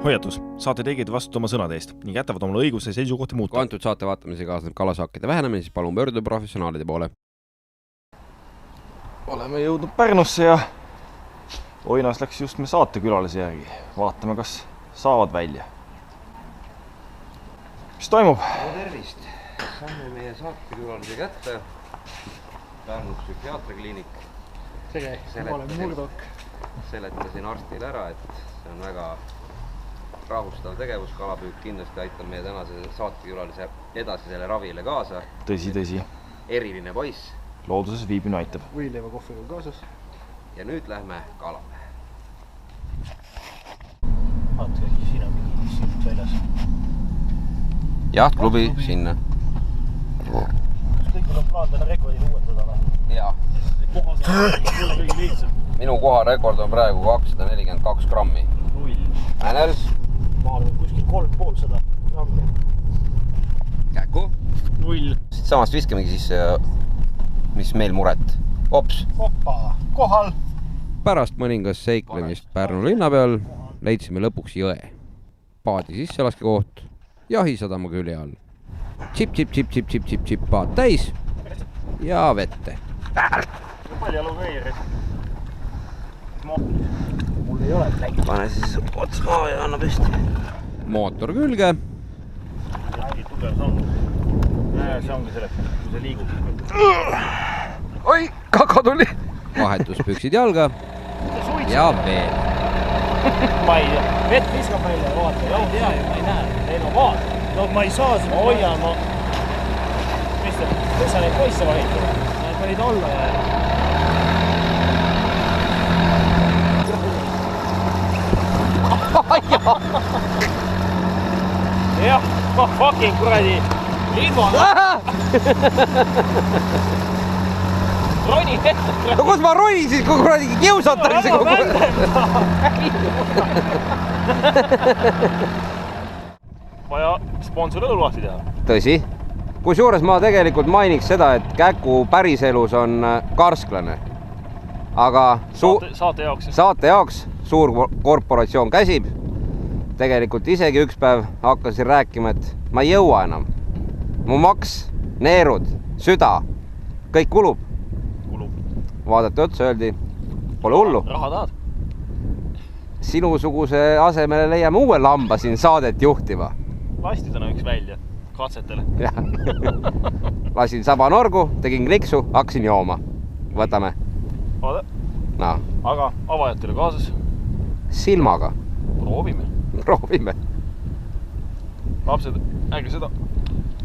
Hoiatus, saate tegijad vastu oma sõnade eest ning jätavad omale õiguse seisukohti muuta. Kui antud saate vaatamise kaasneb kalasaakide vähenemine, siis palun pöörduda professionaalide poole. Oleme jõudnud Pärnusse ja Oinas läks just me saatekülalise järgi. Vaatame, kas saavad välja. Mis toimub? Tervist! Saime meie saatekülalise kätte. Pärnu psühhiaatrikliinik. Ma olen Murdok. Seletasin arstile ära, et see on väga rahustav tegevus. Kalapüük kindlasti aitab meie tänase saatekülalise edasisele ravile kaasa. Tõsi. Eriline poiss. Looduses viibimine aitab. Võileiva kohviga kaasas. Ja nüüd lähme kalale. Vaata, äkki siin on mingi silt väljas. Jahtklubi sinna. Kas kõik on plaan täna rekordil uuendada või? Jaa. Minu koharekord on praegu 242 grammi. Äänel. Ma arvan kuskil 3,5 grammi. Käku. 0. Siit samast viskemegi sisse, mis meil muret. Ops. Hoppa. Kohal. Pärast mõningast seiklemist Pärnu linna peal leidsime lõpuks jõe. Paadi sisselaskekoht, jahisadama külje all. Chip, paad täis ja vette. Palju jalu veeri. Mul ei ole lägi. Pane siis ots maa ja anna püsti. Mootor külge. Jäi tugev samm. See ongi selleks, kui see liigub. Oi, kaka tuli. Vahetuspüksid jalga ja veel. Ma ei tea. Vett viskab meile, vaata. Ma ei tea ju, ma ei näe. Ei no vaata. No ma ei saa seda. Ma hoian, ma... Mis sa neid poisse vahitada? Nad võid olla ja... Jah, ma fucking kuradi liidvana. Roni ette. No kus ma ronin siis, kui kuradi kiusatakse kogu Vaja sponsori õlu lahti teha. Tõsi. Kusjuures ma tegelikult mainiks seda, et Käku päriselus on karsklane. Aga saate jaoks suur korporatsioon käsib. Tegelikult isegi üks päev hakkasin rääkima, et ma ei jõua enam. Mu maks, neerud, süda, kõik kulub. Vaadati otsa, öeldi, pole hullu. Raha tahad? Sinusuguse asemele leiame uue lamba siin saadet juhtima. Lasti täna üks välja katsetele. Lasin saba norgu, tegin kliksu, hakkasin jooma. Võtame. Vaada. No. Aga avajatele kaasas. Silmaga. Proovime. Lapsed, äkki seda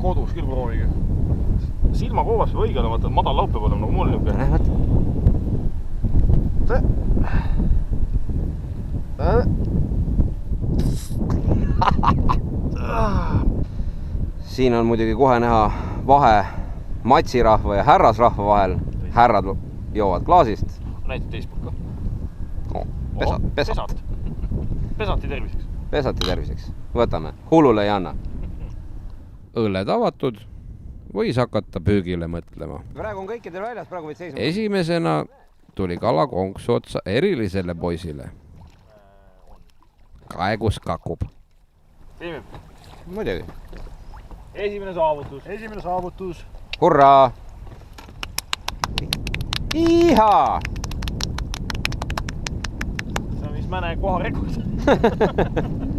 kodus küll proovige. Silma koovas või õigele, vaata, madal laup peab olema nagu mul niuke. Siin on muidugi kohe näha vahe matsirahva ja härrasrahva vahel. Härrad joovad klaasist. Näitab teispool ka. No, pesat. Pesati terviseks. Pesati terviseks. Võtame. Hullule ei anna. Õlled avatud. Võis hakata püügile mõtlema. Praegu on kõikidel väljas, praegu võid seisma. Esimesena tuli kala konksu otsa erilisele poisile. Kaegus kakub. Teeme. Muidugi. Esimene saavutus. Hurraa! Ihaa! See on vist mäne koha rekord.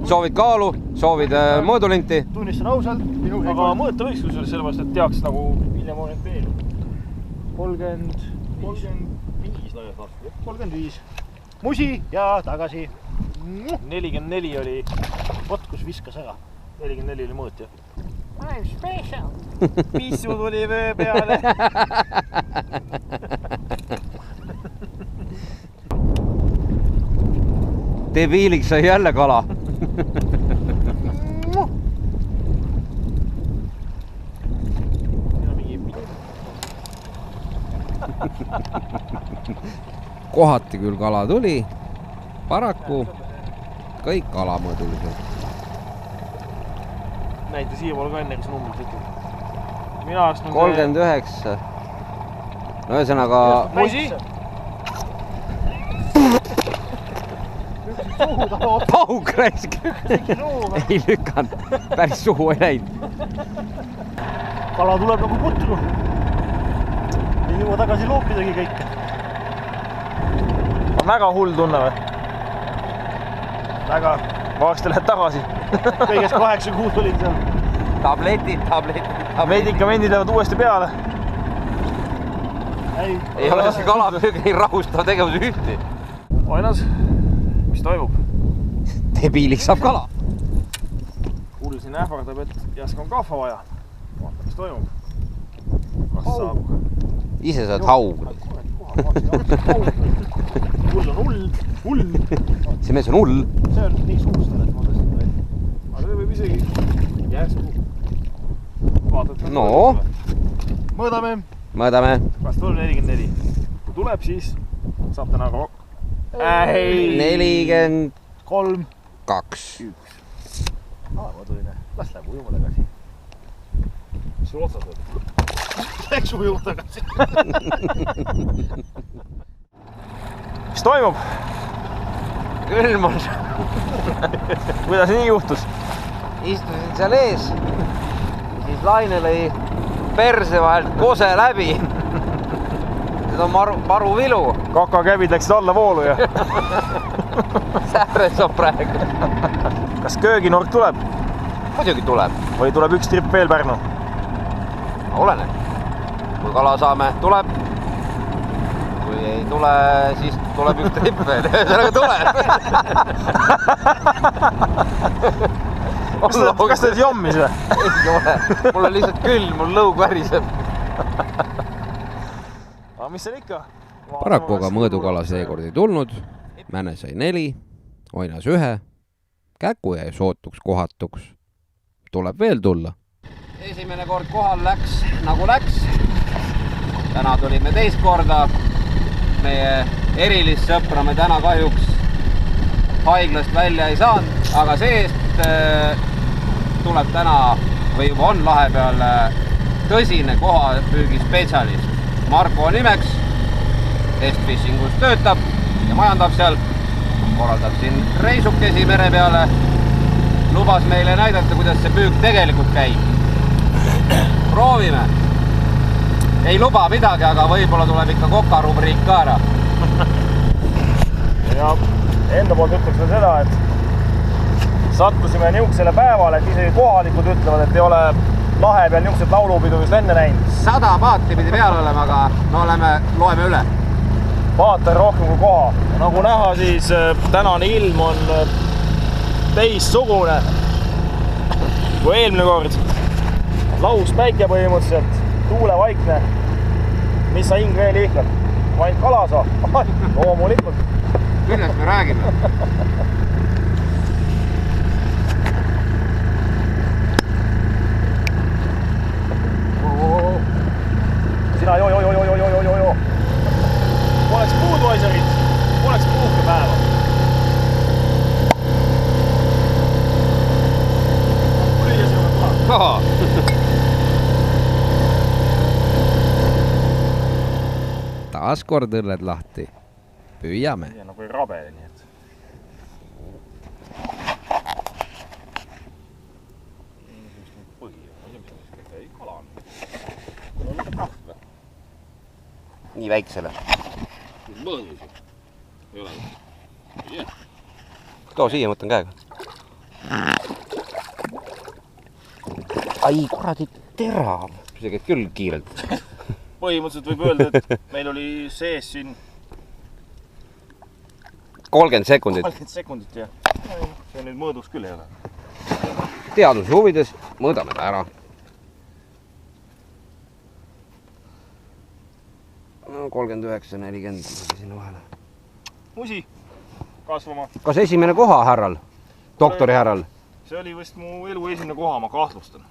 Soovid kaalu, soovid mõõdulinti? Tunnistan ausalt, aga mõõta võiks kusjuures sellepärast, et teaks nagu hiljem orienteeru. 35 laias lahti. 35. Musi ja tagasi. 44 oli, vot kus viskas ära. 44 oli mõõt, jah. I'm special. Pissu tuli vöö peale. Debiiliks sai jälle kala. Kohati küll kala tuli, paraku kõik kalamõõdulised. Näita siia poole ka enne, kas numbrit ütleb. Mina arvast on 39. No ühesõnaga... Musi? pauk raisk. Ei lükanud, päris suhu ei läinud. Kala tuleb nagu putru. Ei jõua tagasi loopidagi kõike. On väga hull tunne või? Väga. Vaaksti lähed tagasi. Kõigest 8 kuud olin seal. Tabletid. Medikamendid lähevad uuesti peale. Ei ole see kalapüüg ei rahustav tegevus ühti. Oinas, mis toimub? Debiiliks saab kala. Hull siin ähvardab, et jäsk on kahva vaja. Vaata, mis toimub. Kas saab? Ise saad haug. Hull on hull. See mees on hull. See on nii suustada, et ma tõstan veel. Aga see võib isegi järsku. Vaatad, no. Mõõdame. Kas tuleb 44? Kui tuleb, siis saab täna ka 42. 1. Ma tulin. Las läheb ujuma tagasi. Sul otsas võtta. Läks ujuma tagasi. Mis toimub? Külm on. Kuidas nii juhtus? Istusin seal ees. Siis laine lõi perse vahelt kose läbi. Seda on maruvilu. Kakakäbid läksid alla voolu ja Sähres on praegu. kas kööginork tuleb? Muidugi tuleb. Või tuleb üks tripp veel Pärnu? Oleneb. Kui kala saame, tuleb. Kui ei tule, siis tuleb üks tripp veel. Ühesõnaga tuleb. Kas teed jommis või? Ei ole. Mul on lihtsalt külm, mul lõug väriseb. Aga mis seal ikka? Paraku aga mõõdukala seekord ei tulnud. Mäne sai 4, Oinas 1. Käku jäi sootuks kohatuks. Tuleb veel tulla. Esimene kord kohal läks nagu läks. Täna tulime teist korda. Meie erilist sõpra me täna kahjuks haiglast välja ei saanud, aga see-eest tuleb täna või juba on lahe peal tõsine kohapüügispetsialist. Marko on nimeks, Estfishingus töötab ja majandab seal, korraldab siin reisukesi mere peale. Lubas meile näidata, kuidas see püük tegelikult käib. Proovime. Ei luba midagi, aga võib-olla tuleb ikka kokarubriik ka ära. Ja enda poolt ütleks veel seda, et sattusime niisugusele päevale, et isegi kohalikud ütlevad, et ei ole lahe peal niisugused laulupidu just enne näinud. 100 paati pidi peal olema, aga no loeme üle. Paat on rohkem kui koha. Nagu näha, siis tänane ilm on teistsugune kui eelmine kord. Laus päike põhimõtteliselt, tuulevaikne. Mis sa hing veel ihkad? Ma ainult kala saa. Loomulikult. Millest me räägime? Sina joo. Poleks puuduaisarit, poleks puhkepäeva. Lüüa sinna Aha. Taas kord õlled lahti. Püüame. Ja nagu ei rabe, nii et. Nii väiksele. Mõõdusi. Ei ole. Too siia, mõtlen käega. Ai, kuradi terav. See käib küll kiirelt. Põhimõtteliselt võib öelda, et meil oli sees siin 30 sekundit. 30 sekundit ja see nüüd mõõduks küll ei ole. Teaduse huvides mõõdame ta ära. No 39, 40 sinna vahele. Musi kasvama. Kas esimene koha härral? Doktori härral? See oli vist mu elu esimene koha, ma kahtlustan.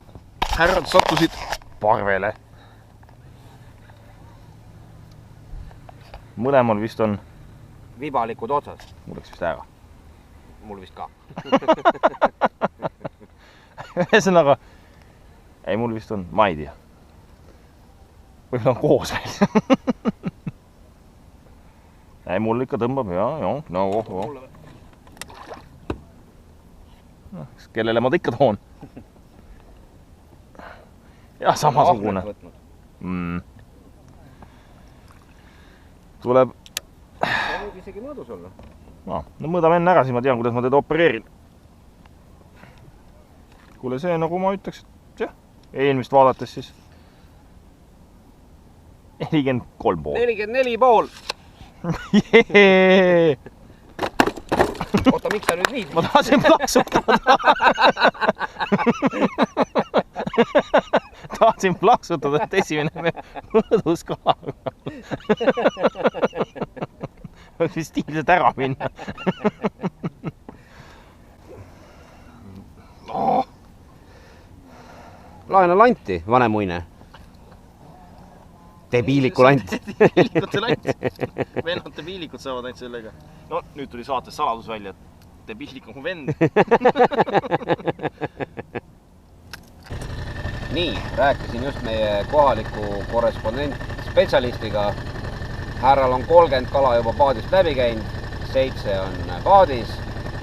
Härrad sattusid parvele. Mõlemal vist on Vibalikud otsas. mul läks vist ära. Mul vist ka. Ühesõnaga, ei mul vist on, ma ei tea. Võib-olla on koos veel. Ei, mul ikka tõmbab, no. Kellele ma ta ikka toon? Ja samasugune. Tuleb... See võib isegi mõõdus olla. No mõõdame enne ära, siis ma tean, kuidas ma teda opereerin. Kuule, see nagu ma ütleks, et jah, eelmist vaadates siis 43,5. 44,5. Jee! Oota, miks sa nüüd viid? Ma tahtsin plaksutada. Tahtsin plaksutada, et esimene mõõdus kalaga. Võiks stiilselt ära minna. Laena lanti, vanemuine. Debiiliku lant. Debiilikute lant. Vennad debiilikud saavad ainult sellega. No nüüd tuli saates saladus välja, et debiilik on mu vend. Nii, rääkisin just meie kohaliku korrespondent spetsialistiga. Härral on 30 kala juba paadist läbi käinud, 7 on paadis,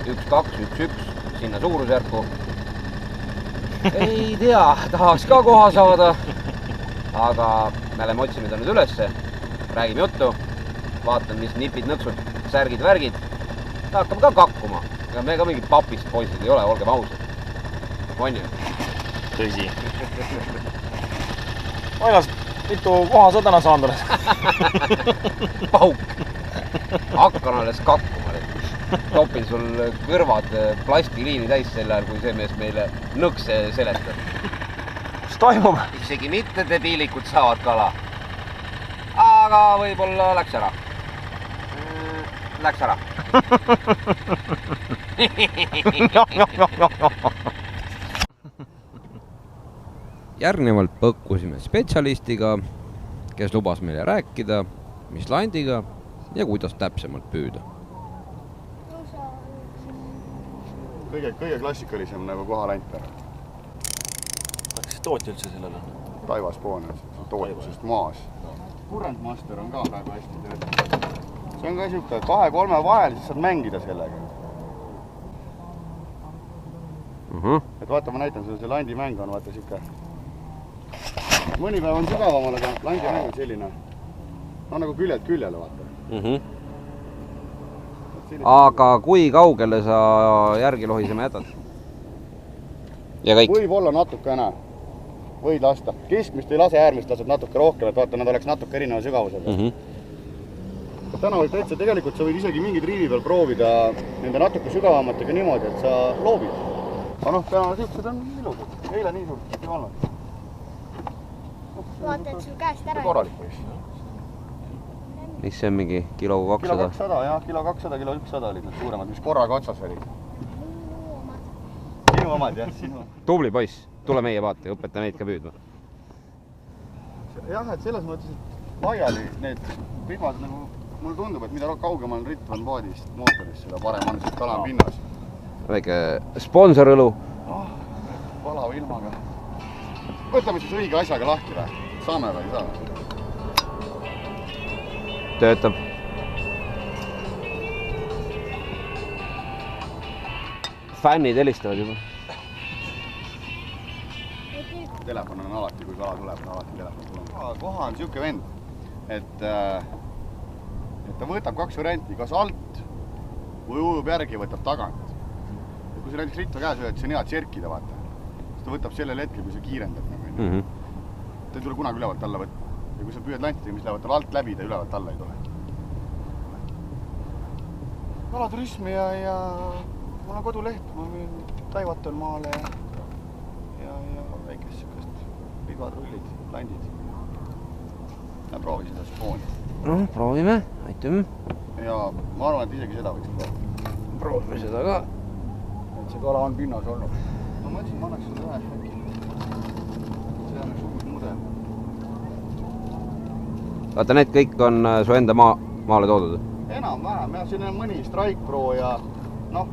1, 2, 1, 1, sinna suurusjärku. Ei tea, tahaks ka koha saada, aga me oleme otsime ta nüüd ülesse, räägime juttu, vaatan, mis nipid, nõksud, särgid, värgid. Ta hakkab ka kakkuma, aga me ka mingid papist poisid ei ole, olgem ausad. On ju? Tõsi. Oinas, mitu kohasadana saanud oled? Pauk. Hakkan alles kakkuma. Topin sul kõrvad plastiliini täis sel ajal, kui see mees meile nõkse seletab. Mis toimub? Isegi mitte debiilikud saavad kala. Aga võib-olla läks ära. Läks ära. Järgnevalt põkkusime spetsialistiga, kes lubas meile rääkida, mis landiga ja kuidas täpsemalt püüda. Kõige klassikalisem nagu kohalanter. Kas tootja üldse sellel on? Taivas Poone, tootjusest maas. Current Master on ka praegu hästi töötab. See on ka siuke 2-3 vahel, siis saad mängida sellega. Et vaata, ma näitan sulle, see landimäng on vaata siuke. Mõni päev on sügavamal, aga landimäng on selline. No nagu küljelt küljele vaata. Aga kui kaugele sa järgi lohisema jätad? Ja kõik? Võib olla natukene. Võid lasta. Keskmist ei lase, äärmist lased natuke rohkem, et vaata, nad oleks natuke erineva sügavusega. Täna võib täitsa, tegelikult sa võid isegi mingid riivi peal proovida nende natuke sügavamatega niimoodi, et sa loobid. Aga noh, täna siuksed on ilusad. Eile nii suurt ei olnud. Vaata, et sul käest ära. Korralik võis. Mis see on mingi kilo 200? Kilo 200, jah, kilo 200, kilo 100 olid need suuremad, mis korraga otsas olid. Sinu omad, jah, sinu. Tubli poiss, tule meie vaate, õpeta neid ka püüdma. Jah, et selles mõttes, et laiali need ribad nagu, mulle tundub, et mida kaugemal ritt on paadist, mootorist, seda parem on, sest kala on pinnas. Väike sponsorõlu. Palava ilmaga. Võtame siis õige asjaga lahti või? Saame või ei saa? Töötab. Fännid helistavad juba. Telefon on alati, kui kala tuleb, on alati telefon tuleb. Koha on siuke vend, et ta võtab 2 varianti, kas alt või ujub järgi võtab tagant. Ja kui sa näiteks ritva käes öeled, see on hea tšerkida, vaata. Siis ta võtab sellel hetkel, kui see kiirendab. Ta ei tule kunagi ülevalt alla võtta. Ja kui sa püüad lantidega, mis lähevad tal alt läbi, ta ülevalt alla ei tule. Kalaturismi ja mul on koduleht, ma võin Taivatel maale ja väikest sükast ribad, rullid, landid. Ja proovi seda spooni. No, proovime, aitame. Ja ma arvan, et isegi seda võiks proovida. Proovime seda ka. Et see kala on pinnas olnud. Ma mõtlesin, ma annaks seda ühe äkki. See on üks uus mudel. Vaata, need kõik on su enda maale toodud? Enam-vähem, jah, siin on mõni Strike Pro ja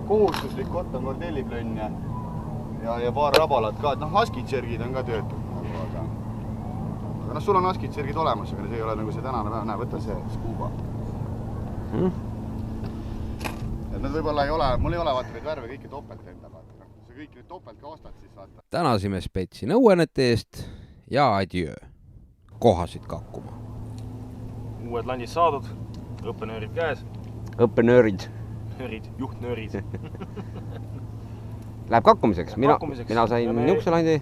kohustuslik Cotton Cordelliplönn ja paar rabalat ka, et Husky-tšergid on ka töötud. Aga sul on Husky-tšergid olemas, aga see ei ole nagu see tänane päev, näe, võta see Scuba. Et need võib-olla ei ole, mul ei ole vaata neid värve kõiki topelt enda vaata. kõik need topeltkastad siis vaata. Tänasime Spetsi nõuannete eest ja adjöö. Kohasid kakkuma. Uued landid saadud, õppenöörid käes. õppenöörid. Juhtnöörid. Läheb kakkumiseks. Mina sain niukse landi.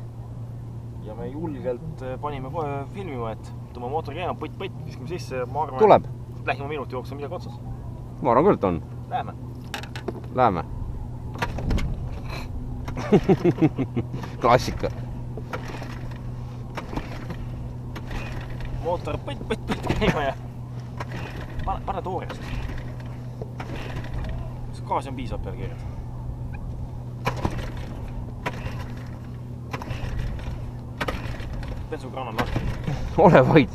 Ja me julgelt panime filmima, et tõmba mootor käima, põtt, viskame sisse ja ma arvan, tuleb. Lähima minuti jooksul midagi otsas. Ma arvan küll, et on. Läheme. Klassika. Mootor põtt käima ja pane toorest. Gaasi on piisab peal keerad. Bensukraan on lahti. Ole vaid.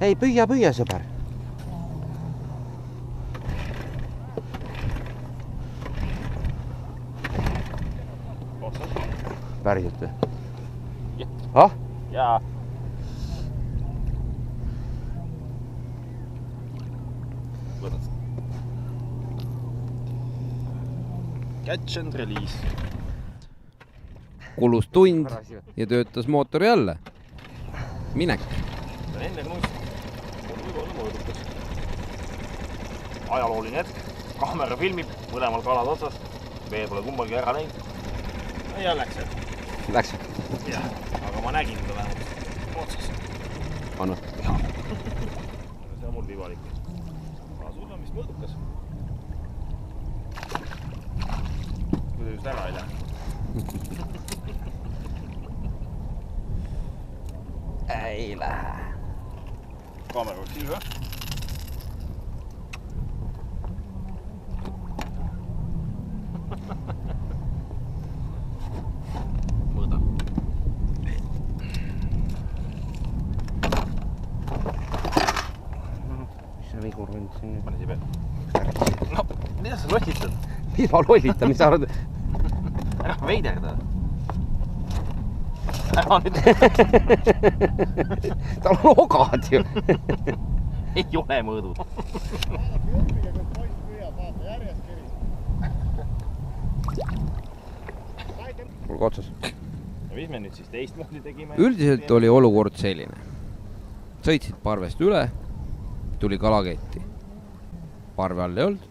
Ei, püüa, sõber. Päriselt või? Ah? Jaa. Võtad. Catch and release. Kulus tund ja töötas mootor jälle. Minek. Enne knuist. Võib-olla mõõdukas. Ajalooline hetk. Kaamera filmib, mõlemal kalad otsas. Veel pole kummalgi ära näinud. Ja läks. Läks. Jah, aga ma nägin seda vähemalt otsas. Anna. See on mul vibalik. Aga sul on vist mõõdukas. Kui ta just ära ei lähe. Ei lähe. Kaamera võiks ilma. Mõõda. Mis sa vigur võnd siin? Pane siia peal. No, mida sa lollitad? Mis ma lollitan, mis sa arvad? Ära veiderda. Ära nüüd. Tal on ogad ju. Ei ole mõõdud. Olgu otsas. Ja mis me nüüd siis teistmoodi tegime? Üldiselt oli olukord selline. Sõitsid parvest üle, tuli kalaketti. Parve all ei olnud,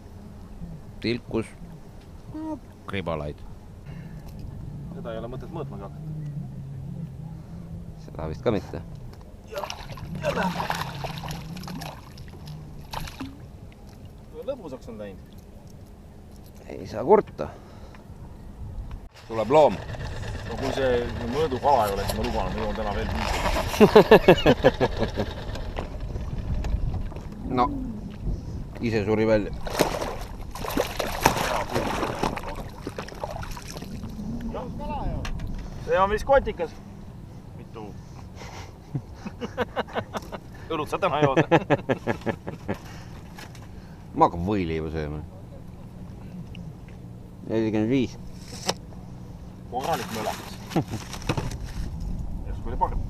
tilkus, kribalaid. Seda ei ole mõtet mõõtma hakata. Seda vist ka mitte. Lõbusaks on läinud. Ei saa kurta. Tuleb loom. No kui see mõõdukala ei ole, siis ma luban, mul on täna veel piisab. No, ise suri välja. See on vist kotikas. Mitu? Õlut sa täna jooda. Ma hakkan võiliiva sööma. 45. Korralik mölakas. Järsku oli parem.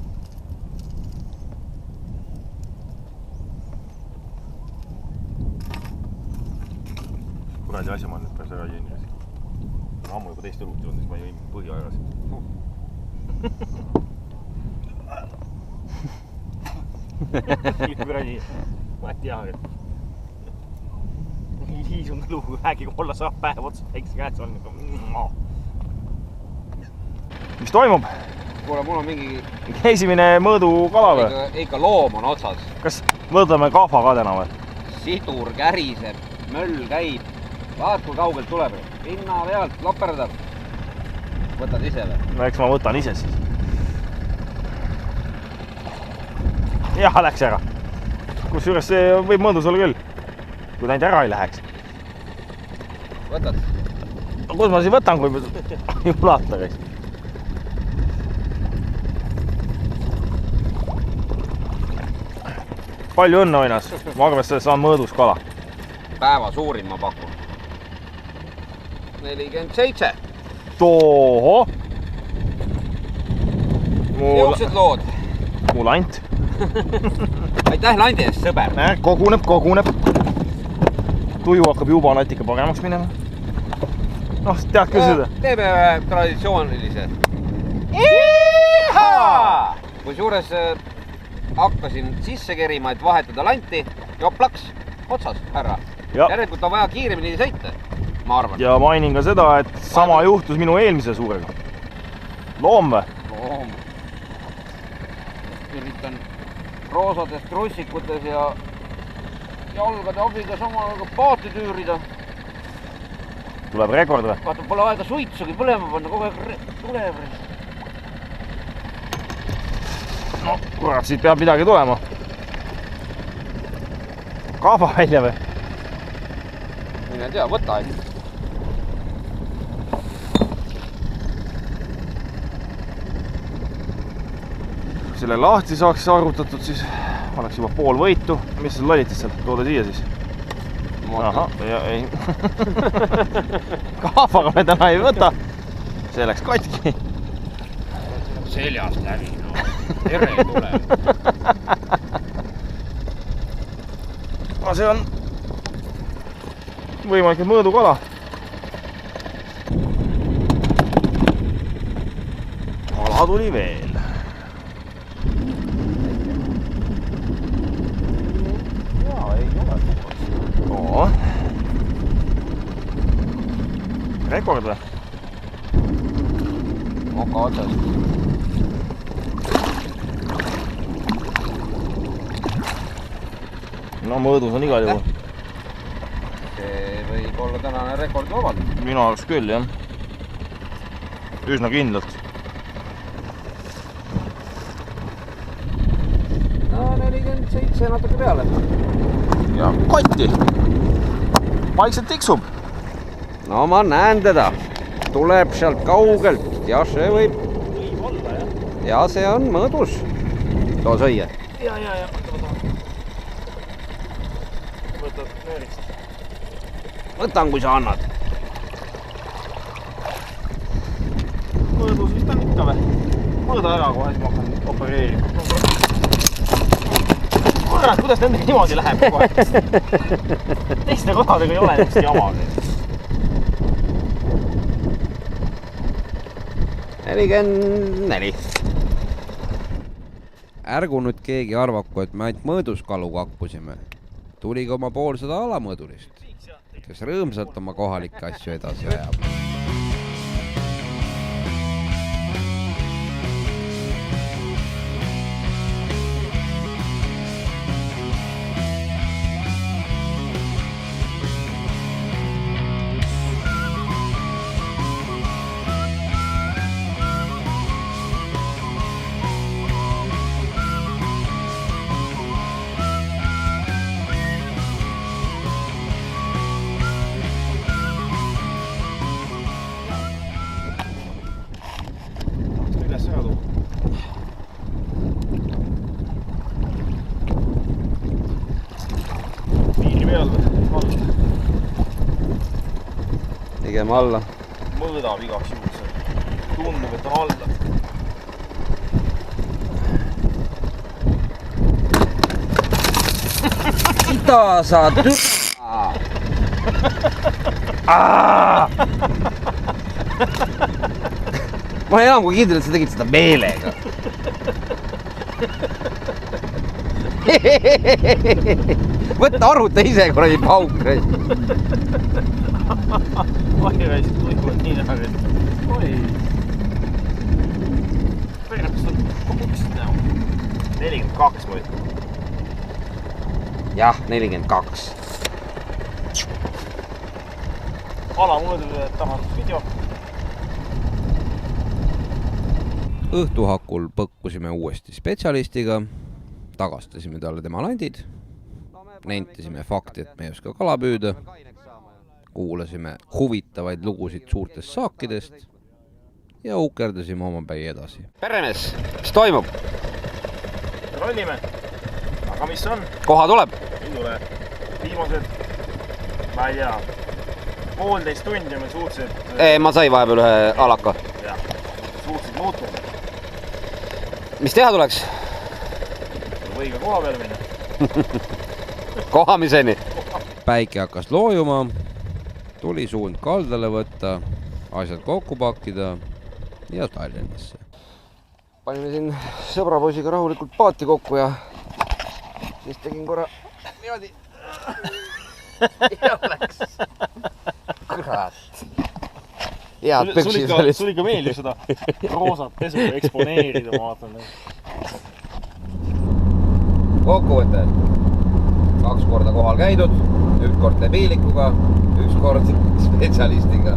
Kuradi asja ma nüüd pääse ära jõin. Ammu juba teist õlut joonud, siis ma jõin põhja ajas. Kuradi, ma ei tea. Liisunud õlu, äkki olla saab päev otsa, väikse käed seal. Mis toimub? Kuule, mul on mingi... Esimene mõõdukala või? Ikka loom on otsas. Kas mõõdame kahva ka täna või? Sidur käriseb, möll käib. Vaat kui kaugelt tuleb. Pinna pealt loperdab. Võtad ise või? No eks ma võtan ise siis. Jah, läks ära. Kusjuures see võib mõõdus olla küll. Kui ta ainult ära ei läheks. Võtad? No kus ma siis võtan, kui ma ulata käis? Palju õnne, Oinas. Ma arvestades saan mõõdus kala. Päeva suurim ma pakun. 47. Toho! Niisugused lood. Mul ainult. aitäh landi eest, sõber. Koguneb. Tuju hakkab juba natuke paremaks minema. Noh, tead küll seda. Teeme traditsioonilise. Kusjuures hakkasin sisse kerima, et vahetada lanti. Joplaks otsas, härra. Järelikult on vaja kiiremini sõita, ma arvan. Ja mainin ka seda, et sama juhtus minu eelmise suurega. Loom või? Loom. Üritan roosades trussikutes ja jalgade abiga samaga paati tüürida. Tuleb rekord või? Vaata, pole aega suitsugi põlema panna, kogu aeg tuleb. No, kurat, siit peab midagi tulema. Kaaba välja või? Mine tea, võta ainult. Kui selle lahti saaks arvutatud, siis oleks juba pool võitu. Mis sa lolitad seal? Toode siia siis? Ahah, ei. Kaabaga me täna ei võta. See läks katki. Seljast läbi, no. Tere tuleb. No see on võimalikult mõõdukala. Kala tuli veel. Jaa, ei ole. Oo. Rekord või? Moka otsas. No mõõdus on igal juhul. See võib olla tänane rekordi vabalt. Minu arust küll, jah. Üsna kindlalt. No 47 natuke peale. Ja kotti. Vaikselt tiksub. No ma näen teda. Tuleb sealt kaugelt. Ja see võib olla, jah. Ja see on mõõdus. Too sõie. Ja. Võtad nöörist. Võtan, kui sa annad. Mõõdus vist on ikka või? Mõõda ära kohe, siis ma hakkan opereerima. Kurat, kuidas nende niimoodi läheb kohe? Teiste kohadega ei ole niimoodi jama. 44. Ärgu nüüd keegi arvaku, et me ainult mõõduskalu kakkusime. Tuli ka oma poolsada alamõõdurist, kes rõõmsalt oma kohalikke asju edasi ajab. Pigem alla. Mõõdab igaks juhuks. Tundub, et on alla. Ida sa tüha! Ma ei enam kui kindel, et sa tegid seda meelega. Võtta arvuta ise, kuradi pauk. Oi, raisk, tuivad nii näha, et oi. Pärineb, kas on kokuksid näo? 42 või? Jah, 42. Alamõõdule tahan video. Õhtuhakul põkkusime uuesti spetsialistiga, tagastasime talle tema landid, nentisime fakti, et me ei oska kala püüda, kuulasime huvitavaid lugusid suurtest saakidest ja ukerdasime omapäi edasi. Peremees, mis toimub? Rollime. Aga mis on? Koha tuleb? Ei tule. Viimased, ma ei tea, 1,5 tundi me suutsid... Ma sai vahepeal ühe alaka. Jah, suutsid muutuda. Mis teha tuleks? õige koha peale minna. Kohamiseni. Päike hakkas loojuma, tuli suund kaldale võtta, asjad kokku pakkida ja Tallinnasse. Panime siin sõbrapoisiga rahulikult paati kokku ja siis tegin korra niimoodi. Ja läks. Kurat. Head püksid olid. Sul ikka meeldib seda roosat pesu eksponeerida, ma vaatan. Kokkuvõte. 2 korda kohal käidud, 1 kord debiilikuga, 1 kord spetsialistiga.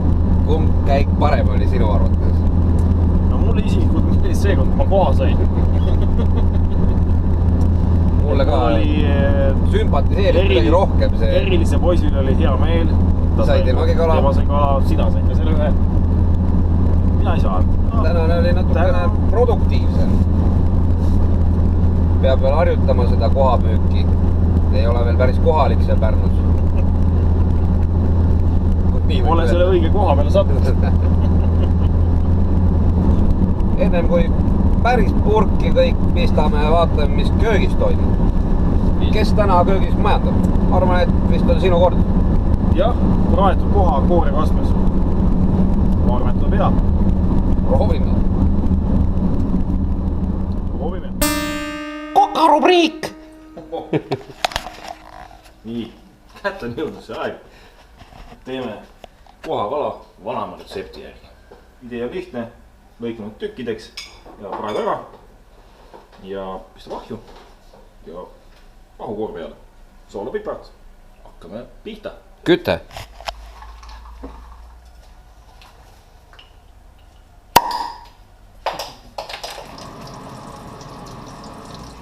Kumb käik parem oli sinu arvates? No mulle isiklikult meeldis seekord, ma koha sain. Mulle ka sümpatiseerib midagi rohkem see. Erilise poisil oli hea meel. Sai temagi kala. Tema sai kala, sina sain ka selle ühe. Mina ei saa. Tänane oli natukene produktiivsem. Peab veel harjutama seda kohapüüki. Ei ole veel päris kohalik seal Pärnus. Ole selle õige koha peale sattunud. Ennem kui päris purki kõik pistame ja vaatame, mis köögis toimub. Kes täna köögis majandab? Arvan, et vist on sinu kord. Jah, praetud koha koore kasmes. Ma arvan, et tuleb hea. Proovime. Kokarubriik! Nii, kätt on jõudnud see aeg. Teeme kohakala vanema retsepti järgi. Idee on lihtne, lõikame tükkideks ja praegu ära. Ja pista vahju ja vahukoor peale. Soola pipart. Hakkame pihta. Küte.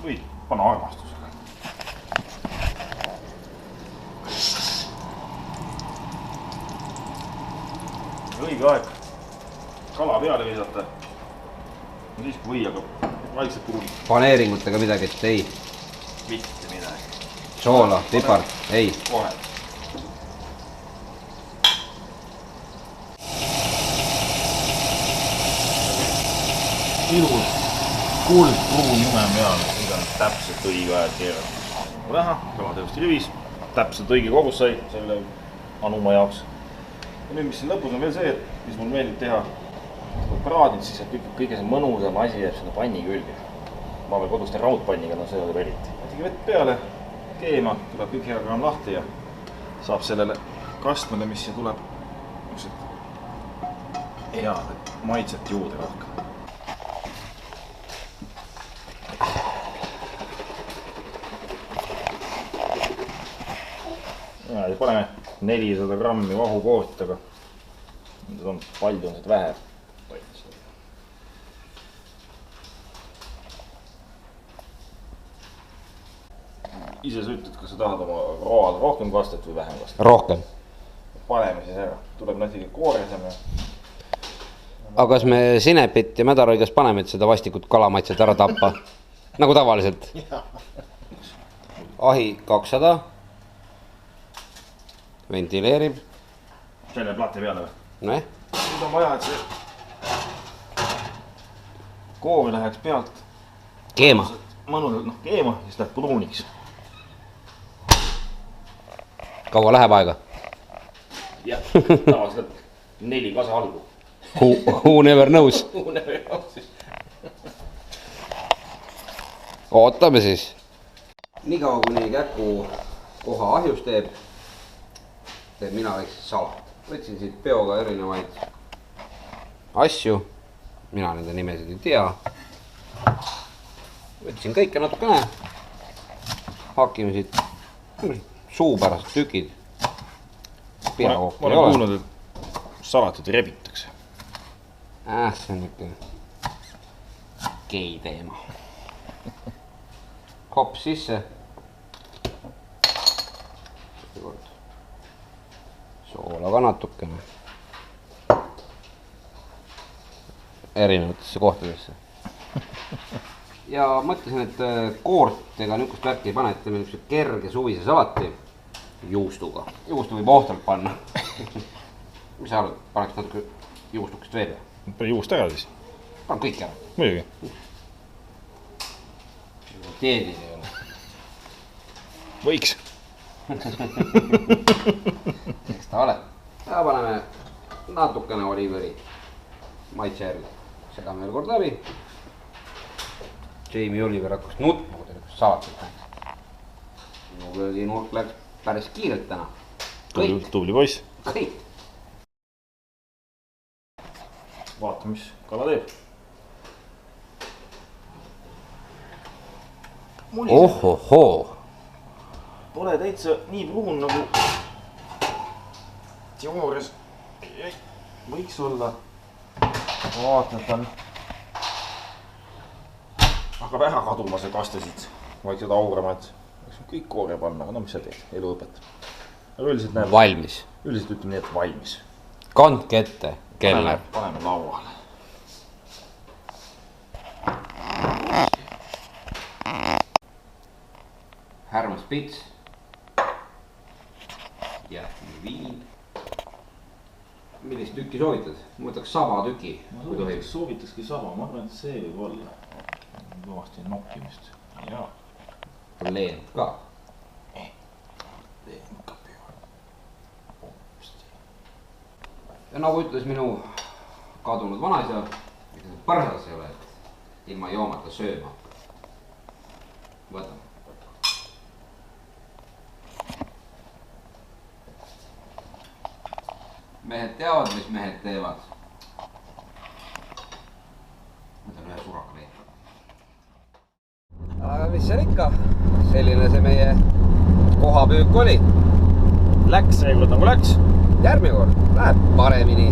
Võid panna armastusega. Õige aeg kala peale visata. Siis kui või hakkab vaikselt kuulib. Paneeringutega midagi, et ei. Mitte midagi. Soola, pipart, ei. Kohe. Ilus kuldpruun jume peal, mida on täpselt õige aeg keerata. Vähe, kala tõesti rivis, täpselt õige kogus sai selle anuma jaoks. Ja nüüd, mis siin lõpus on veel see, et mis mul meeldib teha, kui praadid, siis kõige see mõnusam asi jääb sinna panni külge. Ma veel kodus teen raudpanniga, no see oli eriti. Tegi vett peale, keema, tuleb kõik hea kraam lahti ja saab sellele kastmele, mis siia tuleb, head maitset juurde rohkem. Ja paneme 400 grammi vahukoort, aga on palju on seda vähe. Ise sa ütled, kas sa tahad oma roal rohkem kastet või vähem kastet? Rohkem. Paneme siis ära. Tuleb natuke kooresem. Aga kas me sinepit ja mädaroigas paneme, et seda vastikut kalamaitset ära tappa? Nagu tavaliselt. Ahi 200. Ventileerib. Selle plati peale või? Noh. Nüüd on vaja, et see koor läheks pealt. Keema. Mõnusalt, keema, siis läheb pruuniks. Kaua läheb aega? Jah, tavaliselt 4 kasa algu. Who never knows? Who never knows siis. Ootame siis. Nii kaua, kuni Käku koha ahjus teeb mina väikse salat. Võtsin siit peoga erinevaid asju. Mina nende nimesid ei tea. Võtsin kõike natukene. Hakime siit suupärased tükid. Ma olen kuulnud, et salatit rebitakse. See on ikka gei teema. Hops sisse. Soola ka natukene. Erinevatesse kohtadesse. Ja mõtlesin, et koortega niisugust värki ei pane, et teeme niisuguse kerge suvise salati juustuga. Juustu võib ohtalt panna. Mis sa arvad, paneks natuke juustukest veel? Pane juust ära siis. Pan kõik ära. Muidugi. Teedid ei ole. võiks. Eks ta ole. Ja paneme natukene oliivõli maitse järgi. Segame veel kord läbi. Jamie Oliver hakkas nutma, kui ta lõpuks salatit näis. Minu kuradi nurk läks päris kiirelt täna. Tubli poiss. Kõik. Vaata, mis kala teeb. Ohohoo. Pole täitsa nii pruun nagu teoorias võiks olla. Vaata, et on hakkab ära kaduma see kaste siit. Vaikselt aurama, et võiks kõik koore panna, aga no mis sa teed, elu õpetab. Aga üldiselt näeb. Valmis. Üldiselt ütleme nii, et valmis. Kandke ette, keller. Paneme lauale. Härmas pits. Jäätme viin. Millist tükki soovitad? Ma võtaks saba tüki. Ma soovitakski saba, ma arvan, et see võib olla. Kõvasti nokkimist. Jaa. Leent ka. Leent ka peale. Ja nagu ütles minu kadunud vanaisa, ega see põrsas ei ole, et ilma joomata sööma. Võtame. Mehed teavad, mis mehed teevad. Võtan ühe suraka leid. Aga mis seal ikka? Selline see meie kohapüük oli. Läks seekord nagu läks. Järgmine kord läheb paremini.